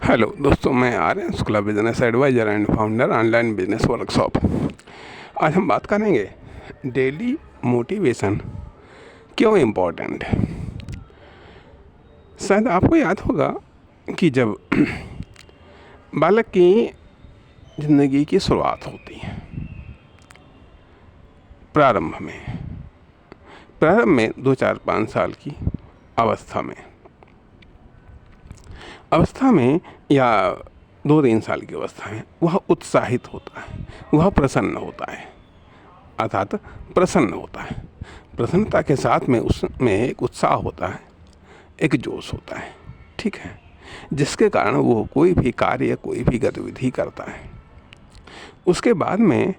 Hello दोस्तों, मैं Aryan Shukla, business adviser and founder online business workshop. आज हम बात करेंगे डेली मोटिवेशन क्यों इम्पोर्टेंट है। शायद आपको याद होगा कि जब बालक की ज़िंदगी की शुरुआत होती है, प्रारंभ में 2 4 5 साल की अवस्था में या 2 3 साल की अवस्था में वह उत्साहित होता है, वह प्रसन्न होता है, अर्थात प्रसन्न होता है। प्रसन्नता के साथ में उसमें एक उत्साह होता है, एक जोश होता है, ठीक है, जिसके कारण वो कोई भी कार्य, कोई भी गतिविधि करता है। उसके बाद में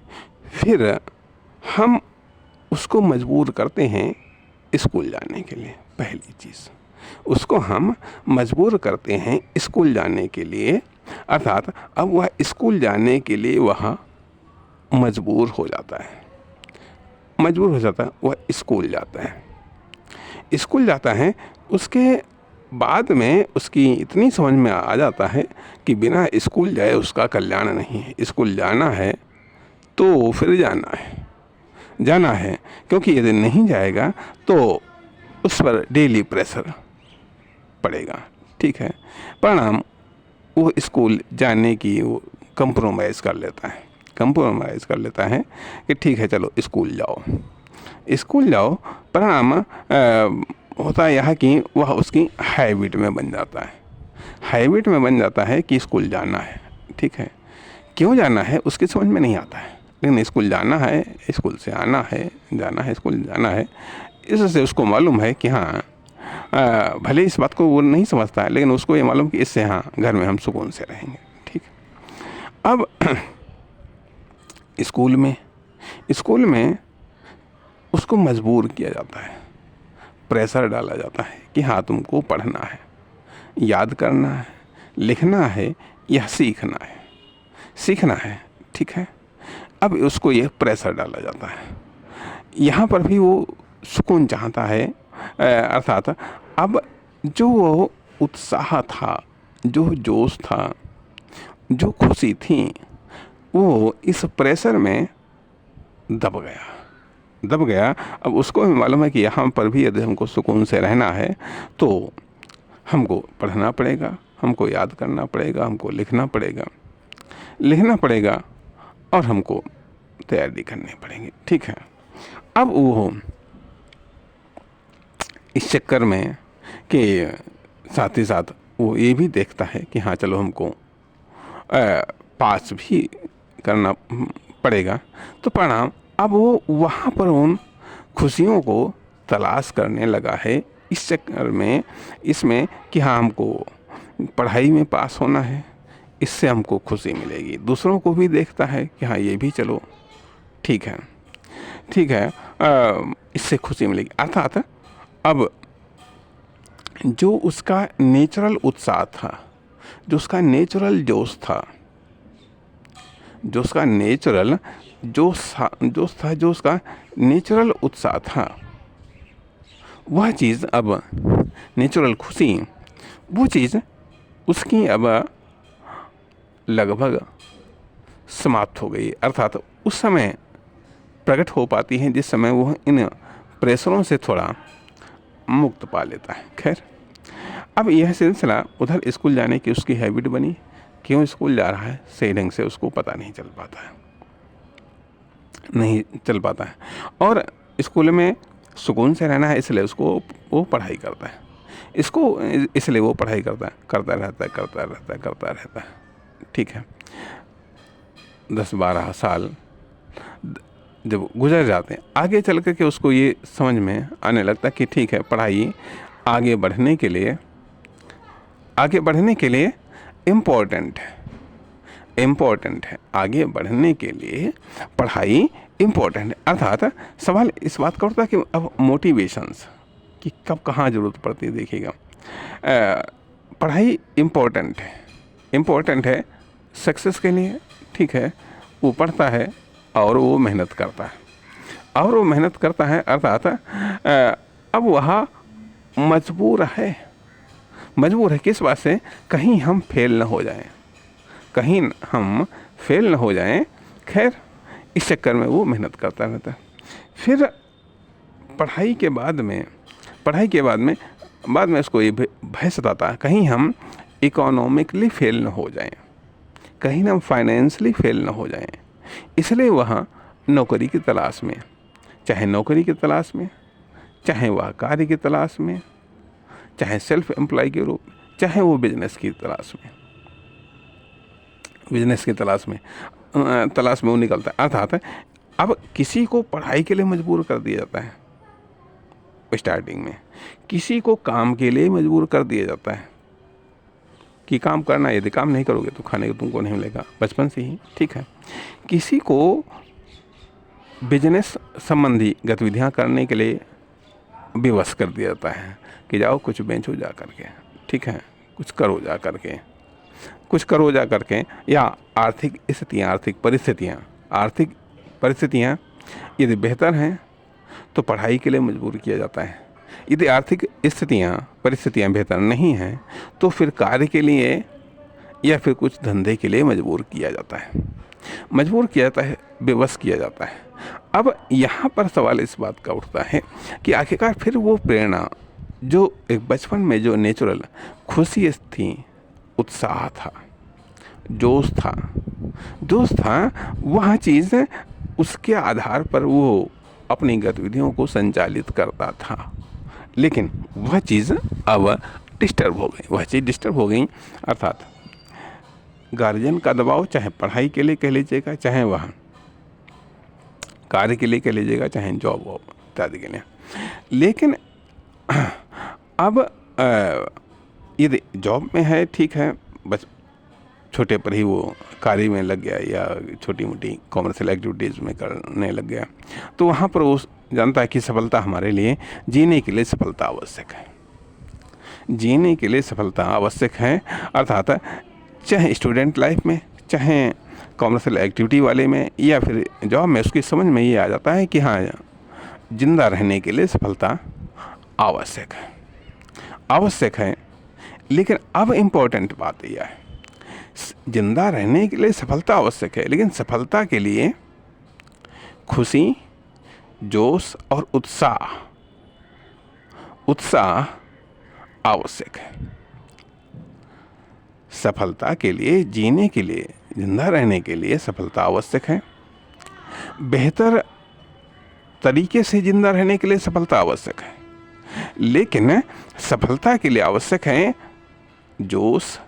फिर हम उसको मजबूर करते हैं स्कूल जाने के लिए। पहली चीज़, उसको हम मजबूर करते हैं स्कूल जाने के लिए, अर्थात अब वह स्कूल जाने के लिए वह मजबूर हो जाता है, वह स्कूल जाता है। उसके बाद में उसकी इतनी समझ में आ जाता है कि बिना स्कूल जाए उसका कल्याण नहीं है। स्कूल जाना है तो फिर जाना है, क्योंकि यदि नहीं जाएगा तो उस पर डेली प्रेशर पड़ेगा, ठीक है। परिणाम वो स्कूल जाने की वो कंप्रोमाइज़ कर लेता है कि ठीक है, चलो स्कूल जाओ। परिणाम होता है यह कि वह उसकी हैबिट में बन जाता है कि स्कूल जाना है, ठीक है। क्यों जाना है उसकी समझ में नहीं आता है, लेकिन स्कूल जाना है, स्कूल से आना है, स्कूल जाना है। इससे उसको मालूम है कि हाँ, भले इस बात को वो नहीं समझता है, लेकिन उसको ये मालूम कि इससे हाँ, घर में हम सुकून से रहेंगे, ठीक। अब स्कूल में उसको मजबूर किया जाता है, प्रेशर डाला जाता है कि हाँ, तुमको पढ़ना है, याद करना है, लिखना है, यह सीखना है, ठीक है। अब उसको ये प्रेशर डाला जाता है। यहाँ पर भी वो सुकून चाहता है, अर्थात अब जो वो उत्साह था, जो जोश था, जो खुशी थी, वो इस प्रेशर में दब गया। अब उसको भी मालूम है कि यहाँ पर भी यदि हमको सुकून से रहना है तो हमको पढ़ना पड़ेगा, हमको याद करना पड़ेगा, हमको लिखना पड़ेगा और हमको तैयारी करनी पड़ेगी, ठीक है। अब वो इस चक्कर में कि साथ ही साथ वो ये भी देखता है कि हाँ, चलो हमको पास भी करना पड़ेगा, तो परिणाम अब वो वहाँ पर उन खुशियों को तलाश करने लगा है इस चक्कर में, इसमें कि हाँ, हमको पढ़ाई में पास होना है, इससे हमको खुशी मिलेगी। दूसरों को भी देखता है कि हाँ, ये भी चलो ठीक है, इससे खुशी मिलेगी। अर्थात अब जो उसका नेचुरल उत्साह था, जो उसका नेचुरल जोश था, जो उसका नेचुरल उत्साह था, वह चीज़ अब नेचुरल खुशी, वो चीज़ उसकी अब लगभग समाप्त हो गई। अर्थात उस समय प्रकट हो पाती है जिस समय वह इन प्रेशरों से थोड़ा मुक्त पा लेता है। खैर, अब यह सिलसिला उधर स्कूल जाने की उसकी हैबिट बनी। क्यों स्कूल जा रहा है सही ढंग से उसको पता नहीं चल पाता है और स्कूल में सुकून से रहना है, इसलिए उसको वो पढ़ाई करता है, इसलिए वो पढ़ाई करता रहता है, ठीक है। 10 12 साल जब गुजर जाते हैं, आगे चल कर के उसको ये समझ में आने लगता है कि ठीक है, पढ़ाई आगे बढ़ने के लिए इम्पोर्टेंट है। आगे बढ़ने के लिए पढ़ाई इम्पोर्टेंट है। अर्थात सवाल इस बात का उठता है कि अब मोटिवेशंस कि कब कहाँ ज़रूरत पड़ती है। देखिएगा, पढ़ाई इम्पोर्टेंट है सक्सेस के लिए, ठीक है। वो पढ़ता है और वो मेहनत करता है, अर्थात अब वह मजबूर है मजबूर है किस बात से? कहीं हम फेल न हो जाएं, कहीं हम फेल न हो जाएं। खैर, इस चक्कर में वो मेहनत करता रहता है। फिर पढ़ाई के बाद में उसको ये भय सताता है, कहीं हम इकोनॉमिकली फेल न हो जाएं, कहीं हम फाइनेंशियली फेल न हो जाएं। इसलिए वह नौकरी की तलाश में, चाहे नौकरी की तलाश में, चाहे वह कार्य की तलाश में, चाहे सेल्फ एम्प्लॉय के रूप में, चाहे वो बिजनेस की तलाश में वो निकलता है। अर्थात अब किसी को पढ़ाई के लिए मजबूर कर दिया जाता है, स्टार्टिंग में किसी को काम के लिए मजबूर कर दिया जाता है कि काम करना, यदि काम नहीं करोगे तो खाने को तुमको नहीं मिलेगा, बचपन से ही, ठीक है। किसी को बिजनेस संबंधी गतिविधियां करने के लिए विवश कर दिया जाता है कि जाओ कुछ बेचो जा करके, ठीक है, कुछ करो जा करके, या आर्थिक परिस्थितियाँ यदि बेहतर हैं तो पढ़ाई के लिए मजबूर किया जाता है। यदि आर्थिक परिस्थितियाँ बेहतर नहीं हैं तो फिर कार्य के लिए या फिर कुछ धंधे के लिए मजबूर किया जाता है, विवश किया जाता है। अब यहाँ पर सवाल इस बात का उठता है कि आखिरकार फिर वो प्रेरणा जो एक बचपन में जो नेचुरल खुशी थी, उत्साह था, जोश था, वह चीज़ उसके आधार पर वो अपनी गतिविधियों को संचालित करता था, लेकिन वह चीज़ अब डिस्टर्ब हो गई। अर्थात गार्जियन का दबाव, चाहे पढ़ाई के लिए कह लीजिएगा, चाहे वह कार्य के लिए कह लीजिएगा, चाहे जॉब वॉब इत्यादि के लिए। लेकिन अब यदि जॉब में है, ठीक है, बस छोटे पर ही वो कार्य में लग गया या छोटी मोटी कॉमर्शियल एक्टिविटीज़ में करने लग गया, तो वहाँ पर वो जानता है कि सफलता हमारे लिए जीने के लिए सफलता आवश्यक है। अर्थात चाहे स्टूडेंट लाइफ में, चाहे कॉमर्शियल एक्टिविटी वाले में, या फिर जॉब में, उसकी समझ में ये आ जाता है कि हाँ, जिंदा रहने के लिए सफलता आवश्यक है। लेकिन अब इम्पोर्टेंट बात यह है, जिंदा रहने के लिए सफलता आवश्यक है, लेकिन सफलता के लिए खुशी, जोश और उत्साह आवश्यक है। सफलता के लिए, जीने के लिए, जिंदा रहने के लिए सफलता आवश्यक है। बेहतर तरीके से जिंदा रहने के लिए सफलता आवश्यक है, लेकिन सफलता के लिए आवश्यक है जोश,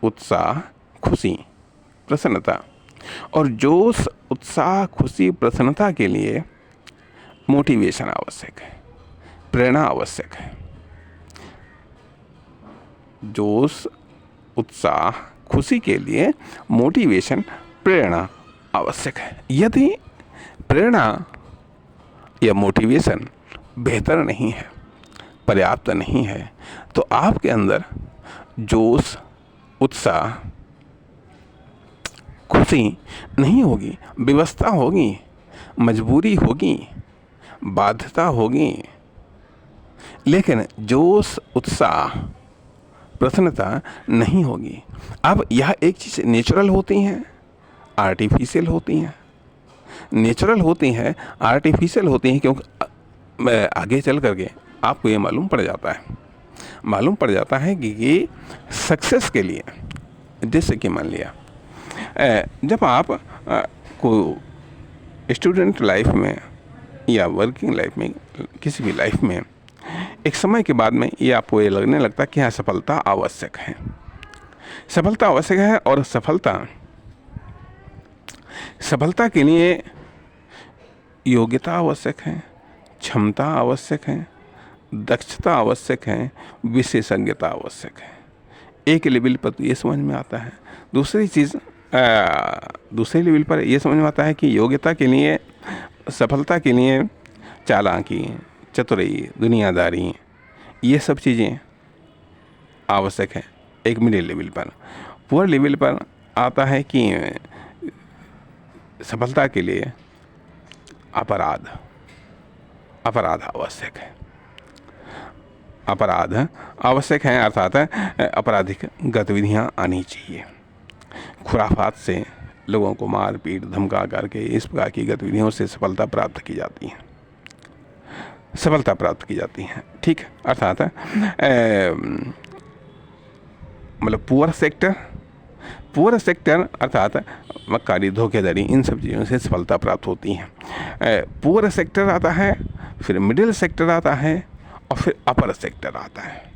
उत्साह, खुशी, प्रसन्नता। और जोश, उत्साह, खुशी, प्रसन्नता के लिए मोटिवेशन आवश्यक है, प्रेरणा आवश्यक है। जोश, उत्साह, खुशी के लिए मोटिवेशन, प्रेरणा आवश्यक है। यदि प्रेरणा या मोटिवेशन बेहतर नहीं है, पर्याप्त नहीं है, तो आपके अंदर जोश, उत्साह, खुशी नहीं होगी, विवशता होगी, मजबूरी होगी, बाध्यता होगी। लेकिन जोश, उत्साह, प्रसन्नता नहीं होगी। अब यह एक चीज़ नेचुरल होती हैं, आर्टिफिशियल होती हैं। नेचुरल होती हैं, आर्टिफिशियल होती हैं, क्योंकि आगे चल करके आपको ये मालूम पड़ जाता है कि सक्सेस के लिए, जैसे कि मान लिया जब आप को स्टूडेंट लाइफ में या वर्किंग लाइफ में, किसी भी लाइफ में, एक समय के बाद में ये आपको ये लगने लगता है कि हाँ, सफलता आवश्यक है और सफलता के लिए योग्यता आवश्यक है, क्षमता आवश्यक है, दक्षता आवश्यक है, विशेषज्ञता आवश्यक है। एक लेवल पर तो ये समझ में आता है। दूसरे लेवल पर ये समझ में आता है कि योग्यता के लिए, सफलता के लिए चालाकी, चतुराई, दुनियादारी, ये सब चीज़ें आवश्यक है। एक मिडिल लेवल पर, पुअर लेवल पर आता है कि सफलता के लिए अपराध आवश्यक है। अपराध आवश्यक हैं, अर्थात आपराधिक गतिविधियां आनी चाहिए। खुराफात से लोगों को मार पीट धमका करके इस प्रकार की गतिविधियों से सफलता प्राप्त की जाती है, सफलता प्राप्त की जाती है। ठीक है, अर्थात मतलब पुअर सेक्टर अर्थात मक्कारी धोखेधड़ी इन सब चीज़ों से सफलता प्राप्त होती है। पुअर सेक्टर आता है, फिर मिडिल सेक्टर आता है और फिर अपर सेक्टर आता है।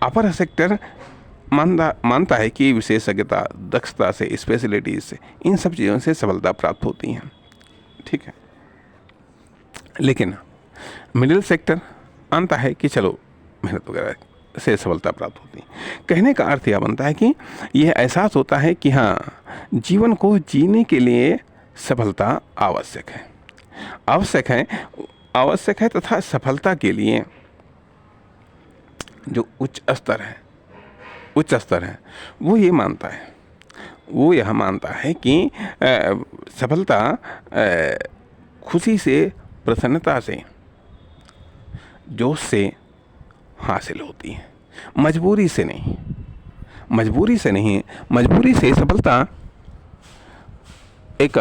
अपर सेक्टर मानता है कि विशेषज्ञता, दक्षता से, स्पेशलिटीज से, इन सब चीज़ों से सफलता प्राप्त होती है। ठीक है, लेकिन मिडिल सेक्टर मानता है कि चलो मेहनत वगैरह से सफलता प्राप्त होती है। कहने का अर्थ यह बनता है कि यह एहसास होता है कि हाँ, जीवन को जीने के लिए सफलता आवश्यक है तथा सफलता के लिए जो उच्च स्तर है वो यह मानता है कि सफलता खुशी से, प्रसन्नता से, जोश से हासिल होती है, मजबूरी से नहीं। मजबूरी से सफलता एक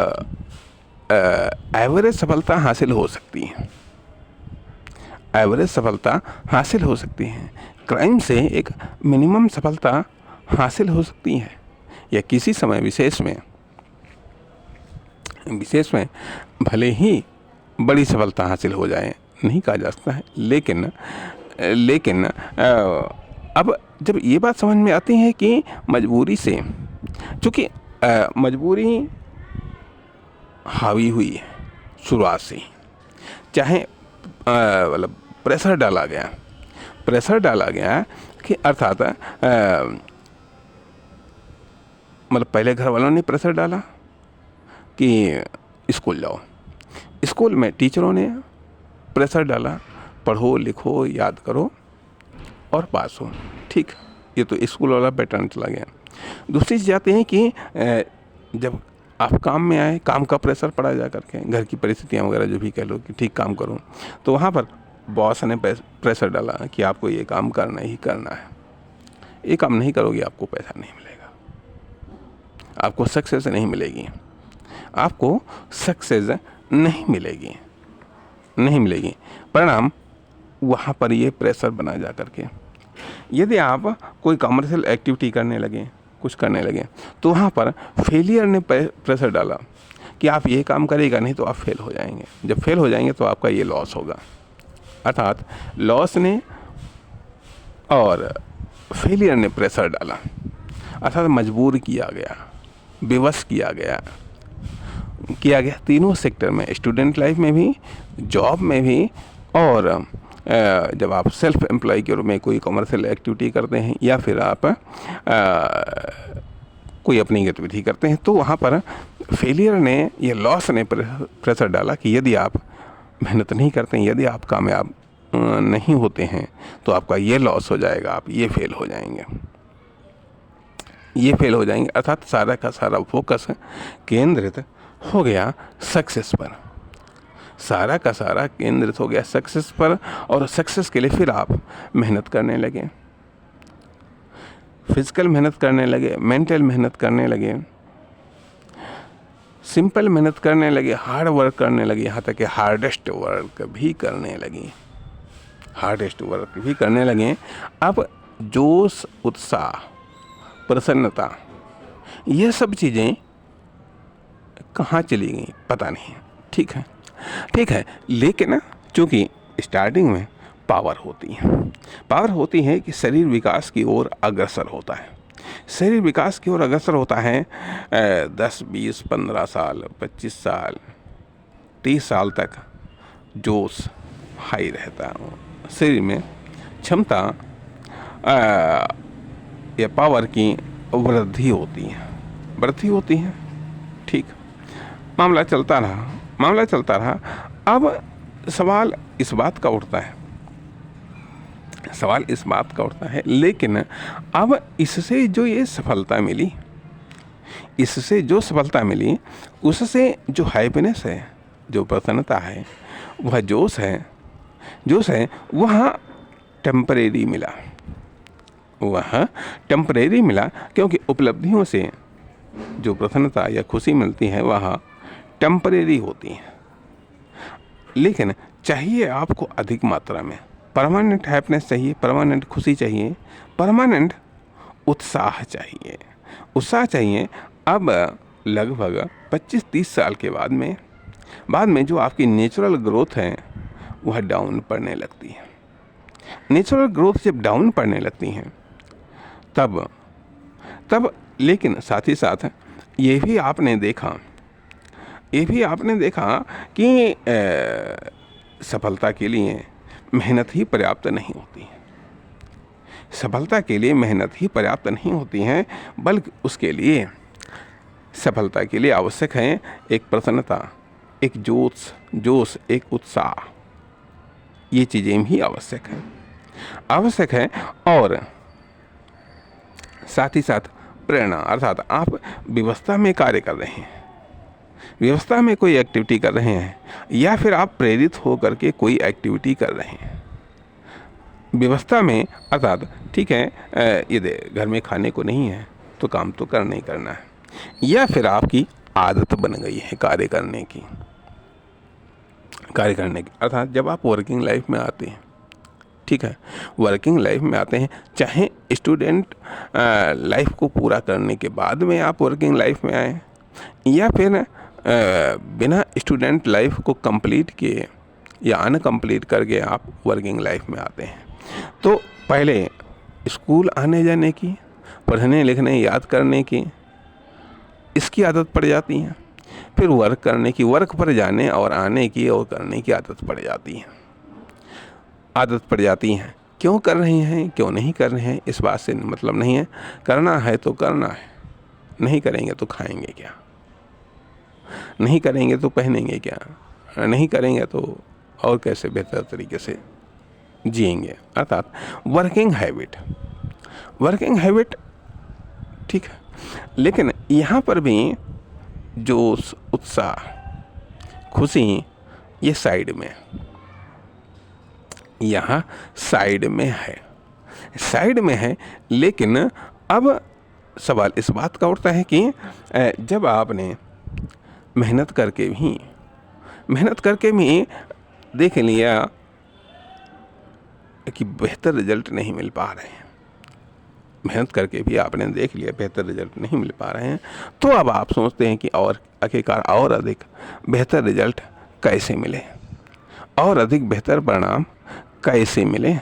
एवरेज सफलता हासिल हो सकती है, क्राइम से एक मिनिमम सफलता हासिल हो सकती है, या किसी समय विशेष में भले ही बड़ी सफलता हासिल हो जाए, नहीं कहा जा सकता है। लेकिन अब जब ये बात समझ में आती है कि मजबूरी से, चूँकि मजबूरी हावी हुई है शुरुआत से, चाहे मतलब प्रेशर डाला गया कि अर्थात मतलब पहले घर वालों ने प्रेशर डाला कि स्कूल जाओ, स्कूल में टीचरों ने प्रेशर डाला, पढ़ो लिखो याद करो और पास हो। ठीक, ये तो स्कूल वाला पैटर्न चला गया। दूसरी चीज़ आती है कि जब आप काम में आए, काम का प्रेशर पड़ा जा करके, घर की परिस्थितियाँ वगैरह जो भी कह लो कि ठीक काम करो, तो वहाँ पर बॉस ने प्रेशर डाला कि आपको ये काम करना ही करना है, ये काम नहीं करोगे आपको पैसा नहीं मिलेगा, आपको सक्सेस नहीं मिलेगी। परिणाम वहाँ पर ये प्रेशर बना जा करके, यदि आप कोई कमर्शियल एक्टिविटी करने लगे, कुछ करने लगे, तो वहाँ पर फेलियर ने प्रेशर डाला कि आप ये काम करेगा नहीं तो आप फेल हो जाएंगे, जब फेल हो जाएंगे तो आपका ये लॉस होगा। अर्थात लॉस ने और फेलियर ने प्रेशर डाला, अर्थात मजबूर किया गया, विवश किया गया तीनों सेक्टर में, स्टूडेंट लाइफ में भी, जॉब में भी, और जब आप सेल्फ एम्प्लॉय के रूप में कोई कमर्शियल एक्टिविटी करते हैं या फिर आप कोई अपनी गतिविधि करते हैं, तो वहाँ पर फेलियर ने, ये लॉस ने प्रेशर डाला कि यदि आप मेहनत नहीं करते हैं, यदि आप कामयाब नहीं होते हैं तो आपका ये लॉस हो जाएगा, आप ये फेल हो जाएंगे। अर्थात सारा का सारा फोकस केंद्रित हो गया सक्सेस पर, और सक्सेस के लिए फिर आप मेहनत करने लगे, फिजिकल मेहनत करने लगे, मेंटल मेहनत करने लगे, सिंपल मेहनत करने लगे, हार्ड वर्क करने लगे, यहाँ तक कि हार्डेस्ट वर्क भी करने लगे। अब जोश, उत्साह, प्रसन्नता, ये सब चीज़ें कहाँ चली गई पता नहीं। ठीक है, लेकिन चूँकि स्टार्टिंग में पावर होती है कि शरीर विकास की ओर अग्रसर होता है। 10, 20, 15 साल, 25 साल, 30 साल तक जोश हाई रहता है, शरीर में क्षमता या पावर की वृद्धि होती है। ठीक, मामला चलता रहा। अब सवाल इस बात का उठता है, लेकिन अब इससे जो सफलता मिली, उससे जो हैप्पीनेस है, जो प्रसन्नता है, वह जोश है, वह टेम्परेरी मिला, वह टेम्परेरी मिला, क्योंकि उपलब्धियों से जो प्रसन्नता या खुशी मिलती है वह टेम्परेरी होती है। लेकिन चाहिए आपको अधिक मात्रा में, परमानेंट हैप्पीनेस चाहिए, परमानेंट खुशी चाहिए, परमानेंट उत्साह चाहिए, उत्साह चाहिए। अब लगभग 25-30 साल के बाद में जो आपकी नेचुरल ग्रोथ है वह डाउन पड़ने लगती है। नेचुरल ग्रोथ जब डाउन पड़ने लगती हैं तब लेकिन साथ ही साथ ये भी आपने देखा कि सफलता के लिए मेहनत ही पर्याप्त नहीं होती है। सफलता के लिए मेहनत ही पर्याप्त नहीं होती है, बल्कि उसके लिए सफलता के लिए आवश्यक है एक प्रसन्नता, एक जोश, एक उत्साह। ये चीज़ें भी आवश्यक है। और साथ ही साथ प्रेरणा, अर्थात आप व्यवस्था में कार्य कर रहे हैं, व्यवस्था में कोई एक्टिविटी कर रहे हैं, या फिर आप प्रेरित होकर के कोई एक्टिविटी कर रहे हैं व्यवस्था में, अर्थात ठीक है ये घर में खाने को नहीं है तो काम तो करना ही करना है, या फिर आपकी आदत बन गई है कार्य करने की, अर्थात जब आप वर्किंग लाइफ में आते हैं, ठीक है, वर्किंग लाइफ में आते हैं, चाहे स्टूडेंट लाइफ को पूरा करने के बाद में आप वर्किंग लाइफ में आए, या फिर बिना स्टूडेंट लाइफ को कंप्लीट किए या अनकम्प्लीट करके आप वर्किंग लाइफ में आते हैं, तो पहले स्कूल आने जाने की, पढ़ने लिखने याद करने की, इसकी आदत पड़ जाती है। फिर वर्क करने की, वर्क पर जाने और आने की और करने की आदत पड़ जाती है। क्यों कर रहे हैं, क्यों नहीं कर रहे हैं, इस बात से मतलब नहीं है। करना है तो करना है, नहीं करेंगे तो खाएंगे क्या, नहीं करेंगे तो पहनेंगे क्या, नहीं करेंगे तो और कैसे बेहतर तरीके से जिएंगे। अर्थात वर्किंग हैबिट ठीक है। लेकिन यहाँ पर भी जोश, उत्साह, खुशी ये साइड में, यहाँ साइड में है। लेकिन अब सवाल इस बात का उठता है कि जब आपने मेहनत करके भी देख लिया कि बेहतर रिजल्ट नहीं मिल पा रहे हैं, मेहनत करके भी आपने देख लिया बेहतर रिजल्ट नहीं मिल पा रहे हैं, तो अब आप सोचते हैं कि और आखिरकार और अधिक बेहतर रिजल्ट कैसे मिले, और अधिक बेहतर परिणाम कैसे मिले,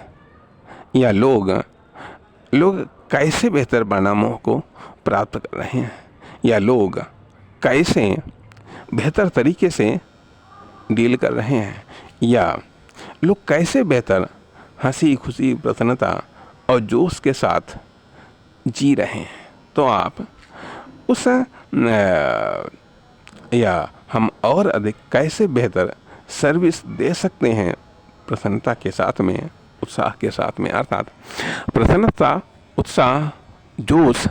या लोग कैसे बेहतर परिणामों को प्राप्त कर रहे हैं, या लोग कैसे बेहतर तरीके से डील कर रहे हैं, या लोग कैसे बेहतर हंसी खुशी, प्रसन्नता और जोश के साथ जी रहे हैं। तो आप उस या हम और अधिक कैसे बेहतर सर्विस दे सकते हैं प्रसन्नता के साथ में, उत्साह के साथ में। अर्थात प्रसन्नता, उत्साह, जोश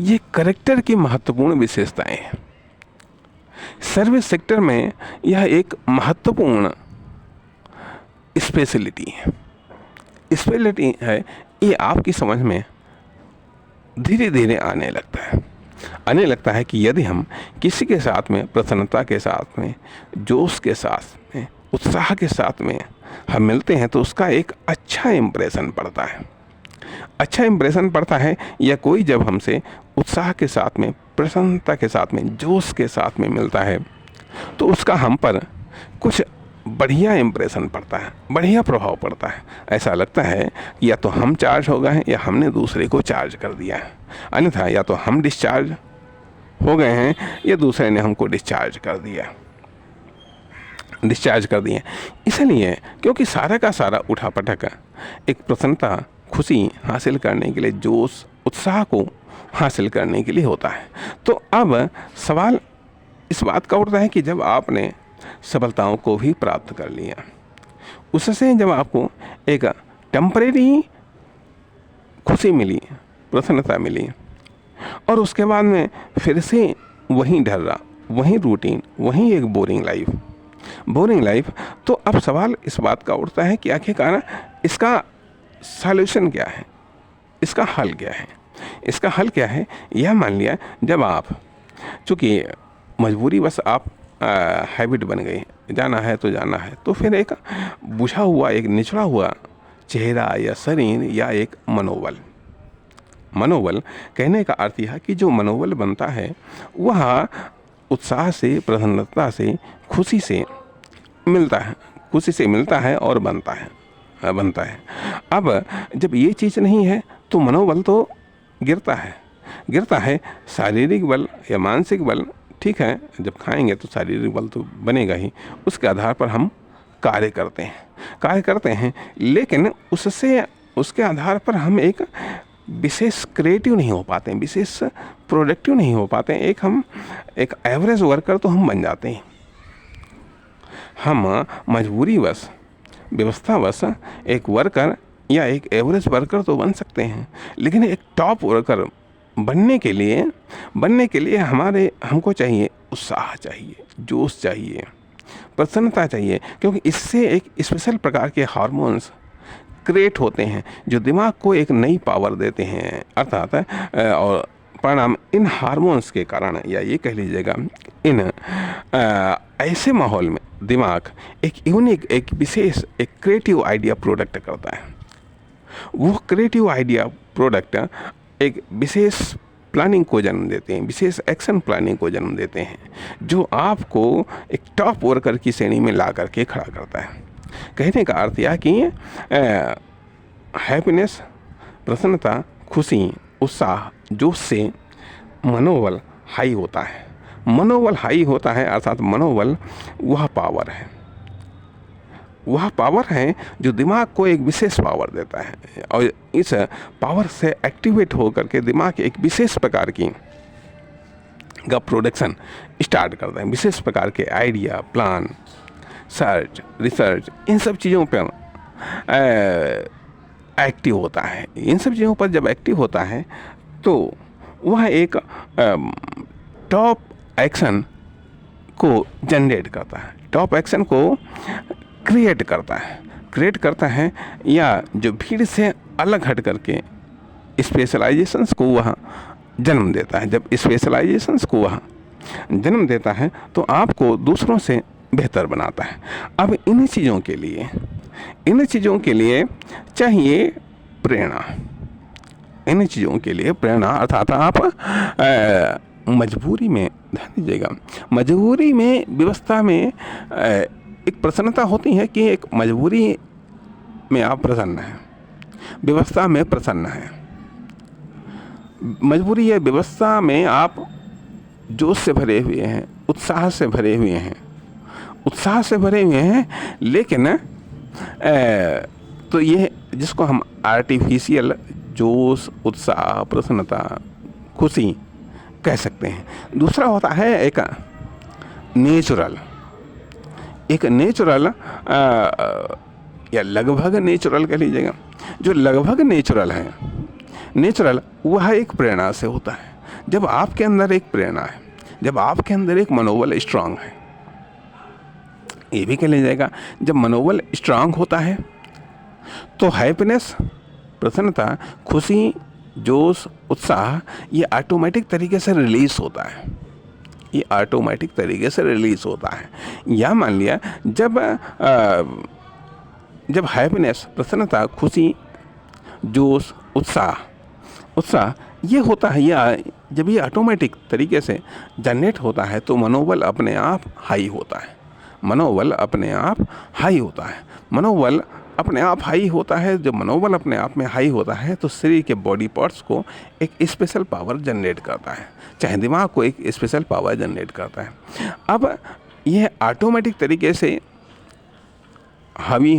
ये कैरेक्टर की महत्वपूर्ण विशेषताएं हैं। सर्विस सेक्टर में यह एक महत्वपूर्ण स्पेशलिटी है। ये आपकी समझ में धीरे धीरे आने लगता है कि यदि हम किसी के साथ में प्रसन्नता के साथ में, जोश के साथ में, उत्साह के साथ में हम मिलते हैं तो उसका एक अच्छा इम्प्रेशन पड़ता है। या कोई जब हमसे उत्साह के साथ में, प्रसन्नता के साथ में, जोश के साथ में मिलता है तो उसका हम पर कुछ बढ़िया इम्प्रेशन पड़ता है, बढ़िया प्रभाव पड़ता है। ऐसा लगता है या तो हम चार्ज हो गए हैं या हमने दूसरे को चार्ज कर दिया है, अन्यथा या तो हम डिस्चार्ज हो गए हैं या दूसरे ने हमको डिस्चार्ज कर दिया। इसलिए क्योंकि सारा का सारा उठापटक एक प्रसन्नता, खुशी हासिल करने के लिए, जोश, उत्साह को हासिल करने के लिए होता है। तो अब सवाल इस बात का उठता है कि जब आपने सफलताओं को भी प्राप्त कर लिया, उससे जब आपको एक टेम्परेरी खुशी मिली, प्रसन्नता मिली, और उसके बाद में फिर से वहीं ढर्रा, वहीं रूटीन, वहीं एक बोरिंग लाइफ, तो अब सवाल इस बात का उठता है कि आखिरकार इसका सॉल्यूशन क्या है, इसका हल क्या है? इसका हल क्या है? यह मान लिया जब आप, चूँकि मजबूरीवश आप हैबिट बन गई, जाना है तो जाना है, तो फिर एक बुझा हुआ, एक निचला हुआ चेहरा या शरीर या एक मनोबल, मनोबल कहने का अर्थ यह कि जो मनोबल बनता है वह उत्साह से, प्रसन्नता से, खुशी से मिलता है, खुशी से मिलता है और बनता है। अब जब ये चीज़ नहीं है तो मनोबल तो गिरता है। शारीरिक बल या मानसिक बल ठीक है, जब खाएंगे तो शारीरिक बल तो बनेगा ही, उसके आधार पर हम कार्य करते हैं, लेकिन उसके आधार पर हम एक विशेष क्रिएटिव नहीं हो पाते हैं, विशेष प्रोडक्टिव नहीं हो पाते हैं। हम एक एवरेज वर्कर तो हम बन जाते हैं। हम मजबूरीवश, व्यवस्थावश एक वर्कर या एक एवरेज वर्कर तो बन सकते हैं, लेकिन एक टॉप वर्कर बनने के लिए हमको चाहिए उत्साह चाहिए, जोश चाहिए, प्रसन्नता चाहिए, क्योंकि इससे एक स्पेशल प्रकार के हार्मोन्स क्रिएट होते हैं जो दिमाग को एक नई पावर देते हैं। अर्थात और परिणाम इन हार्मोन्स के कारण, या ये कह लीजिएगा इन ऐसे माहौल में दिमाग एक यूनिक, एक विशेष, एक क्रिएटिव आइडिया प्रोडक्ट करता है। वो क्रिएटिव आइडिया प्रोडक्ट एक विशेष प्लानिंग को जन्म देते हैं, विशेष एक्शन प्लानिंग को जन्म देते हैं, जो आपको एक टॉप वर्कर की श्रेणी में ला करके खड़ा करता है। कहने का अर्थ यह कि हैप्पीनेस, प्रसन्नता, खुशी, उत्साह, जोश से मनोबल हाई होता है। मनोबल हाई होता है अर्थात मनोबल वह पावर है जो दिमाग को एक विशेष पावर देता है, और इस पावर से एक्टिवेट होकर के दिमाग एक विशेष प्रकार की का प्रोडक्शन स्टार्ट करता है। विशेष प्रकार के आइडिया, प्लान, सर्च, रिसर्च, इन सब चीज़ों पर एक्टिव होता है। इन सब चीज़ों पर जब एक्टिव होता है तो वह एक टॉप एक्शन को जनरेट करता है, टॉप एक्शन को क्रिएट करता है, या जो भीड़ से अलग हट करके स्पेशलाइजेशंस को वह जन्म देता है। जब स्पेशलाइजेशंस को वह जन्म देता है तो आपको दूसरों से बेहतर बनाता है। अब इन चीज़ों के लिए चाहिए प्रेरणा। इन चीज़ों के लिए प्रेरणा अर्थात आप मजबूरी में, ध्यान दीजिएगा, मजबूरी में, व्यवस्था में एक प्रसन्नता होती है कि एक मजबूरी में आप प्रसन्न हैं, व्यवस्था में प्रसन्न हैं। मजबूरी या व्यवस्था में आप जोश से भरे हुए हैं, उत्साह से भरे हुए हैं, लेकिन तो ये जिसको हम आर्टिफिशियल जोश, उत्साह, प्रसन्नता, खुशी कह सकते हैं। दूसरा होता है एक नेचुरल या लगभग नेचुरल कह लीजिएगा। जो लगभग नेचुरल वह एक प्रेरणा से होता है। जब आपके अंदर एक प्रेरणा है, जब आपके अंदर एक मनोबल स्ट्रांग है, ये भी कह लीजिएगा, जब मनोबल स्ट्रांग होता है तो हैप्पीनेस, प्रसन्नता, खुशी, जोश, उत्साह ये ऑटोमेटिक तरीके से रिलीज होता है। या मान लिया जब हैप्पीनेस, प्रसन्नता, खुशी, जोश, उत्साह ये होता है, या जब ये ऑटोमेटिक तरीके से जनरेट होता है तो मनोबल अपने आप हाई होता है। जब मनोबल अपने आप में हाई होता है तो शरीर के बॉडी पार्ट्स को एक स्पेशल पावर जनरेट करता है, चाहे दिमाग को एक स्पेशल पावर जनरेट करता है। अब यह ऑटोमेटिक तरीके से हावी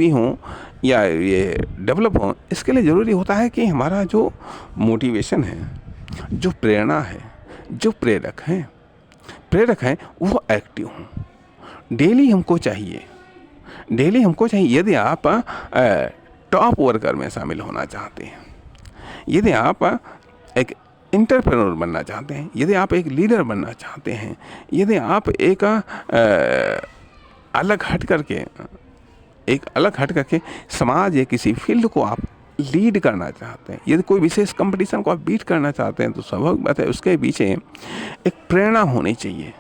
हों या ये डेवलप हों, इसके लिए ज़रूरी होता है कि हमारा जो मोटिवेशन है, जो प्रेरणा है, जो प्रेरक हैं वो एक्टिव हों। डेली हमको चाहिए। यदि आप टॉप वर्कर में शामिल होना चाहते हैं, यदि आप एक एंटरप्रेन्योर बनना चाहते हैं, यदि आप एक लीडर बनना चाहते हैं, यदि आप एक अलग हट करके एक अलग हट करके समाज या किसी फील्ड को आप लीड करना चाहते हैं, यदि कोई विशेष कंपटीशन को आप बीट करना चाहते हैं, तो स्वाभाविक बात है उसके पीछे एक प्रेरणा होनी चाहिए,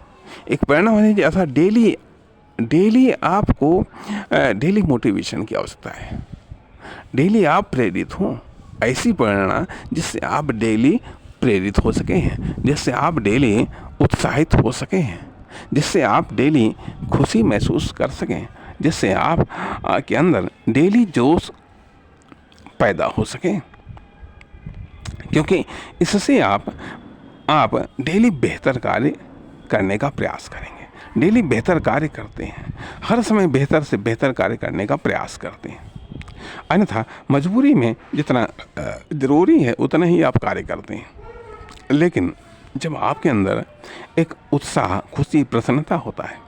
एक प्रेरणा होनी चाहिए। अर्थात डेली आपको डेली मोटिवेशन की आवश्यकता है। डेली आप प्रेरित हों, ऐसी प्रेरणा जिससे आप डेली प्रेरित हो सके हैं, जिससे आप डेली उत्साहित हो सके हैं, जिससे आप डेली खुशी महसूस कर सकें, जिससे आप के अंदर डेली जोश पैदा हो सके, क्योंकि इससे आप डेली बेहतर कार्य करने का प्रयास करेंगे। डेली बेहतर कार्य करते हैं, हर समय बेहतर से बेहतर कार्य करने का प्रयास करते हैं। अन्यथा मजबूरी में जितना ज़रूरी है उतना ही आप कार्य करते हैं। लेकिन जब आपके अंदर एक उत्साह, खुशी, प्रसन्नता होता है,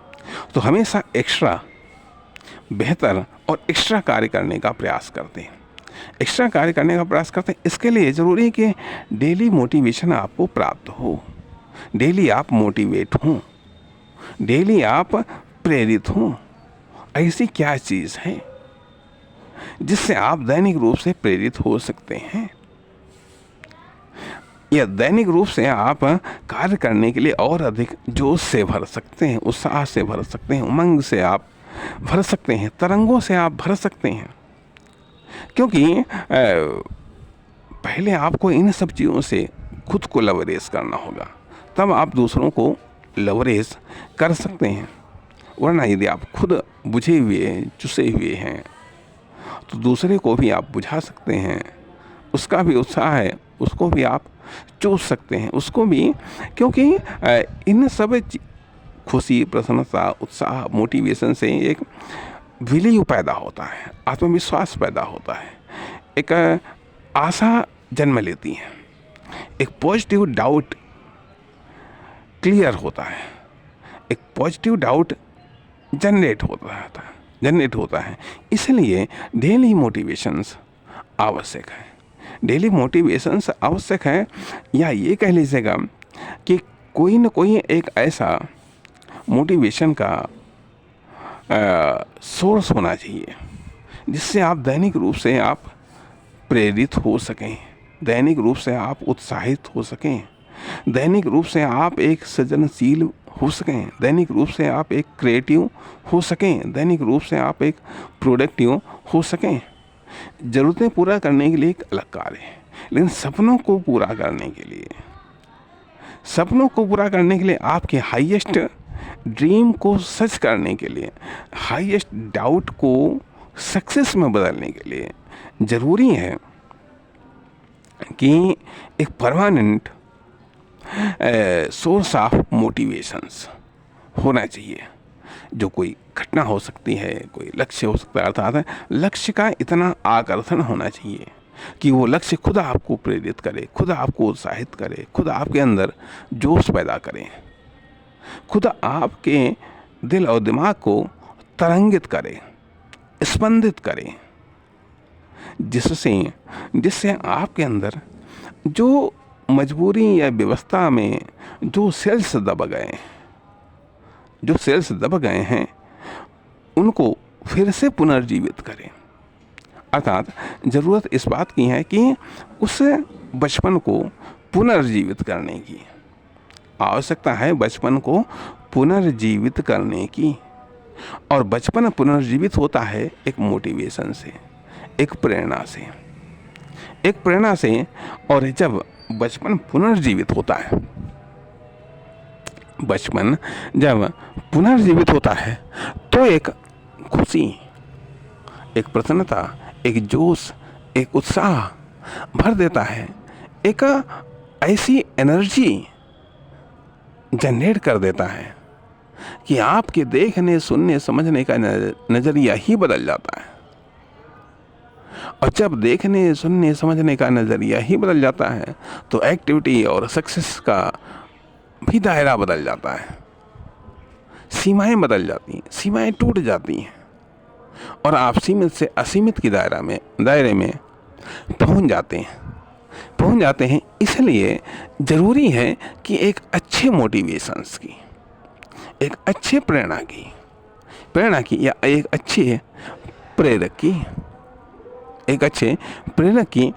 तो हमेशा एक्स्ट्रा बेहतर और एक्स्ट्रा कार्य करने का प्रयास करते हैं, एक्स्ट्रा कार्य करने का प्रयास करते हैं। इसके लिए ज़रूरी है कि डेली मोटिवेशन आपको प्राप्त हो, डेली आप मोटिवेट हों, डेली आप प्रेरित हों। ऐसी क्या चीज़ है जिससे आप दैनिक रूप से प्रेरित हो सकते हैं, या दैनिक रूप से आप कार्य करने के लिए और अधिक जोश से भर सकते हैं, उत्साह से भर सकते हैं, उमंग से आप भर सकते हैं, तरंगों से आप भर सकते हैं। क्योंकि पहले आपको इन सब चीज़ों से खुद को लवरेज करना होगा, तब आप दूसरों को लवरेज कर सकते हैं। वरना यदि आप खुद बुझे हुए, चुसे हुए हैं, तो दूसरे को भी आप बुझा सकते हैं, उसका भी उत्साह है, उसको भी आप चूस सकते हैं, उसको भी। क्योंकि इन सब खुशी, प्रसन्नता, उत्साह, मोटिवेशन से एक विलीव पैदा होता है, आत्मविश्वास पैदा होता है, एक आशा जन्म लेती है, एक पॉजिटिव डाउट क्लियर होता है, एक पॉजिटिव डाउट जनरेट होता है। इसलिए डेली मोटिवेशंस आवश्यक है, डेली मोटिवेशंस आवश्यक है। या ये कह लीजिएगा कि कोई न कोई एक ऐसा मोटिवेशन का सोर्स होना चाहिए जिससे आप दैनिक रूप से आप प्रेरित हो सकें, दैनिक रूप से आप उत्साहित हो सकें, दैनिक रूप से आप एक सृजनशील हो सकें, दैनिक रूप से आप एक क्रिएटिव हो सकें, दैनिक रूप से आप एक प्रोडक्टिव हो सकें। ज़रूरतें पूरा करने के लिए एक अलग कार्य है, लेकिन सपनों को पूरा करने के लिए आपके हाईएस्ट ड्रीम को सच करने के लिए, हाईएस्ट डाउट को सक्सेस में बदलने के लिए ज़रूरी है कि एक परमानेंट सोर्स ऑफ मोटिवेशंस होना चाहिए। जो कोई घटना हो सकती है, कोई लक्ष्य हो सकता है, अर्थात लक्ष्य का इतना आकर्षण होना चाहिए कि वो लक्ष्य खुद आपको प्रेरित करे, खुद आपको उत्साहित करे, खुद आपके अंदर जोश पैदा करे, खुद आपके दिल और दिमाग को तरंगित करे, स्पंदित करे, जिससे आपके अंदर जो मजबूरी या व्यवस्था में जो सेल्स दब गए हैं उनको फिर से पुनर्जीवित करें। अर्थात ज़रूरत इस बात की है कि उस बचपन को पुनर्जीवित करने की आवश्यकता है, बचपन को पुनर्जीवित करने की। और बचपन पुनर्जीवित होता है एक मोटिवेशन से, एक प्रेरणा से। और जब बचपन पुनर्जीवित होता है, तो एक खुशी, एक प्रसन्नता, एक जोश, एक उत्साह भर देता है, एक ऐसी एनर्जी जनरेट कर देता है कि आपके देखने, सुनने, समझने का नज़रिया ही बदल जाता है। और जब देखने, सुनने, समझने का नज़रिया ही बदल जाता है तो एक्टिविटी और सक्सेस का भी दायरा बदल जाता है, सीमाएं बदल जाती हैं, सीमाएं टूट जाती हैं और आप सीमित से असीमित की दायरे में पहुंच जाते हैं। इसलिए ज़रूरी है कि एक अच्छे मोटिवेशंस की, एक अच्छे प्रेरणा की या एक अच्छे प्रेरक की, एक अच्छे प्रेरक की,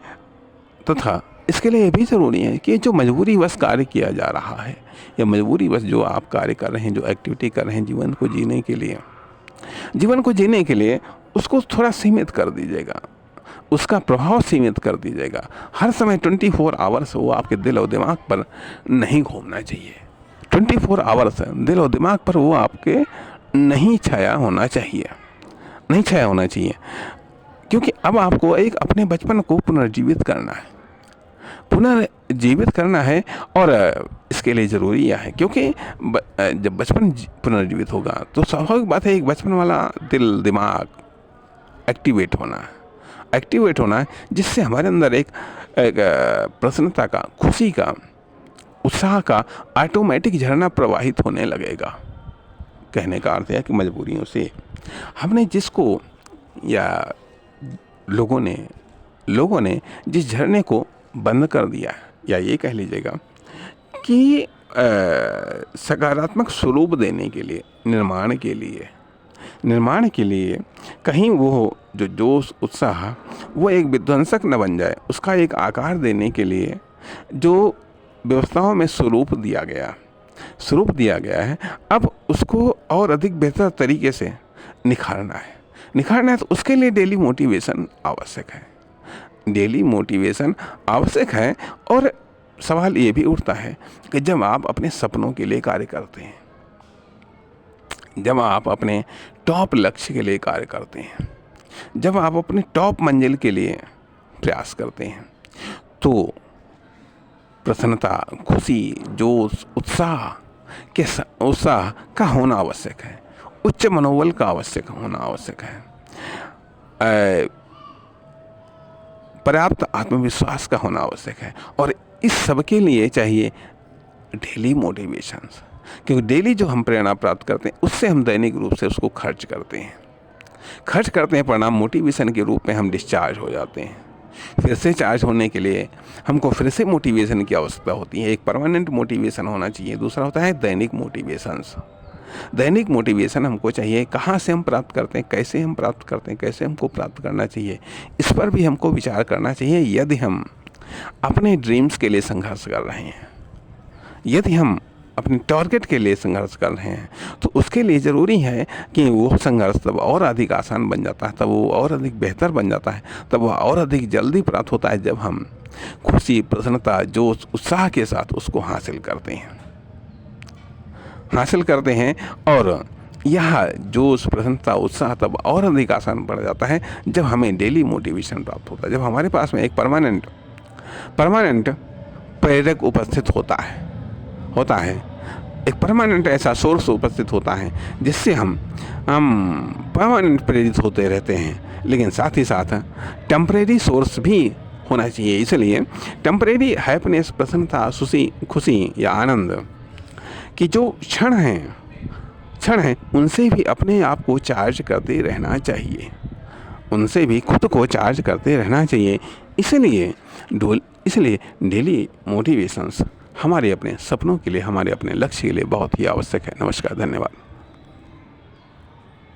तथा इसके लिए ये भी ज़रूरी है कि जो मजबूरीवश कार्य किया जा रहा है या मजबूरीवश जो आप कार्य कर रहे हैं, जो एक्टिविटी कर रहे हैं जीवन को जीने के लिए उसको थोड़ा सीमित कर दीजिएगा, उसका प्रभाव सीमित कर दीजिएगा। हर समय 24 आवर्स वो आपके दिल और दिमाग पर नहीं घूमना चाहिए। 24 आवर्स दिल और दिमाग पर वो आपके नहीं छाया होना चाहिए, क्योंकि अब आपको एक अपने बचपन को पुनर्जीवित करना है और इसके लिए ज़रूरी है, क्योंकि जब बचपन पुनर्जीवित होगा तो स्वाभाविक बात है एक बचपन वाला दिल दिमाग एक्टिवेट होना है, जिससे हमारे अंदर एक प्रसन्नता का, खुशी का, उत्साह का ऑटोमेटिक झरना प्रवाहित होने लगेगा। कहने का अर्थ है कि मजबूरियों से हमने जिसको या लोगों ने जिस झरने को बंद कर दिया, या ये कह लीजिएगा कि सकारात्मक स्वरूप देने के लिए, निर्माण के लिए कहीं वो जो जोश उत्साह वो एक विध्वंसक न बन जाए, उसका एक आकार देने के लिए जो व्यवस्थाओं में स्वरूप दिया गया है, अब उसको और अधिक बेहतर तरीके से निखारना है। तो उसके लिए डेली मोटिवेशन आवश्यक है। और सवाल ये भी उठता है कि जब आप अपने सपनों के लिए कार्य करते हैं, जब आप अपने टॉप लक्ष्य के लिए कार्य करते हैं, जब आप अपने टॉप मंजिल के लिए प्रयास करते हैं, तो प्रसन्नता, खुशी, जोश, उत्साह का होना आवश्यक है, उच्च मनोबल का होना आवश्यक है, पर्याप्त आत्मविश्वास का होना आवश्यक है। और इस सब के लिए चाहिए डेली मोटिवेशंस, क्योंकि डेली जो हम प्रेरणा प्राप्त करते हैं उससे हम दैनिक रूप से उसको खर्च करते हैं, परिणाम मोटिवेशन के रूप में हम डिस्चार्ज हो जाते हैं। फिर से चार्ज होने के लिए हमको फिर से मोटिवेशन की आवश्यकता होती है। एक परमानेंट मोटिवेशन होना चाहिए, दूसरा होता है दैनिक मोटिवेशन हमको चाहिए। कहाँ से हम प्राप्त करते हैं, कैसे हम प्राप्त करते हैं, कैसे हमको प्राप्त करना चाहिए, इस पर भी हमको विचार करना चाहिए। यदि हम अपने ड्रीम्स के लिए संघर्ष कर रहे हैं, यदि हम अपने टारगेट के लिए संघर्ष कर रहे हैं, तो उसके लिए ज़रूरी है कि वो संघर्ष तब और अधिक आसान बन जाता है, तब वो और अधिक बेहतर बन जाता है, तब वो और अधिक जल्दी प्राप्त होता है जब हम खुशी, प्रसन्नता, जोश, उत्साह के साथ उसको हासिल करते हैं। और यह जोश, प्रसन्नता, उत्साह तब और अधिक आसान बढ़ जाता है जब हमें डेली मोटिवेशन प्राप्त होता है, जब हमारे पास में एक परमानेंट प्रेरक उपस्थित होता है, एक परमानेंट ऐसा सोर्स उपस्थित होता है जिससे हम परमानेंट प्रेरित होते रहते हैं। लेकिन साथ ही साथ टेम्परेरी सोर्स भी होना चाहिए। इसलिए टेम्परेरी हैप्पीनेस, प्रसन्नता, खुशी या आनंद की जो क्षण हैं उनसे भी अपने आप को चार्ज करते रहना चाहिए, उनसे भी खुद को चार्ज करते रहना चाहिए। इसलिए डेली मोटिवेशंस हमारे अपने सपनों के लिए, हमारे अपने लक्ष्य के लिए बहुत ही आवश्यक है। नमस्कार, धन्यवाद।